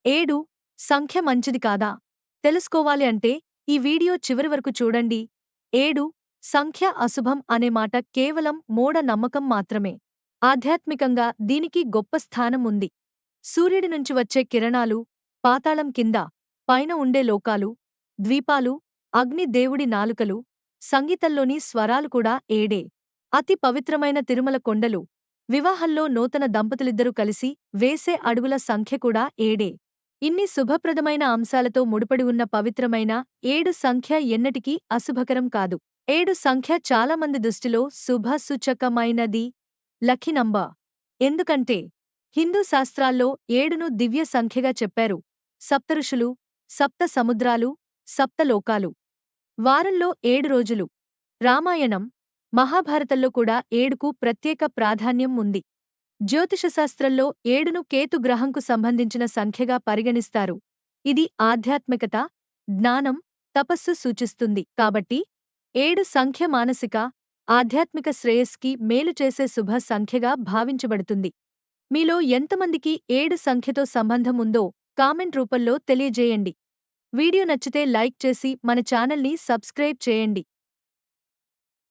7 సంఖ్య మంచిది కాదా? తెలుసుకోవాలి అంటే ఈ వీడియో చివరి వరకు చూడండి. 7 సంఖ్య అశుభం అనే మాట కేవలం మూఢ నమ్మకం మాత్రమే. ఆధ్యాత్మికంగా దీనికి గొప్ప స్థానం ఉంది. సూర్యుడి నుంచి వచ్చే కిరణాలు, పాతాళం కింద, పైన ఉండే లోకాలు, ద్వీపాలు, అగ్ని దేవుడి నాలుకలు, సంగీతంలోని స్వరాలు కూడా ఏడే. అతి పవిత్రమైన తిరుమల కొండలు, వివాహంలో నూతన దంపతులిద్దరూ కలిసి వేసే అడుగుల సంఖ్య కూడా ఏడే. ఇన్ని శుభప్రదమైన అంశాలతో ముడిపడి ఉన్న పవిత్రమైన 7 సంఖ్య ఎన్నటికీ అశుభకరం కాదు. 7 సంఖ్య చాలామంది దృష్టిలో శుభసూచకమైనది, లక్కీ నంబర్. ఎందుకంటే హిందూ శాస్త్రాల్లో 7ను దివ్య సంఖ్యగా చెప్పారు. సప్తఋషులు, సప్త సముద్రాలు, సప్తలోకాలు. వారంలో 7 రోజులు. రామాయణం, మహాభారతంలో కూడా 7కు ప్రత్యేక ప్రాధాన్యం ఉంది. జ్యోతిషశాస్త్రంలో 7ను కేతు గ్రహంకు సంబంధించిన సంఖ్యగా పరిగణిస్తారు. ఇది ఆధ్యాత్మికత, జ్ఞానం, తపస్సు సూచిస్తుంది. కాబట్టి 7 సంఖ్య మానసిక, ఆధ్యాత్మిక శ్రేయస్కి మేలు చేసే శుభ సంఖ్యగా భావించబడుతుంది. మీలో ఎంతమందికి 7 సంఖ్యతో సంబంధం ఉందో కామెంట్ రూపంలో తెలియజేయండి. వీడియో నచ్చితే లైక్ చేసి మన ఛానల్ని సబ్స్క్రైబ్ చేయండి.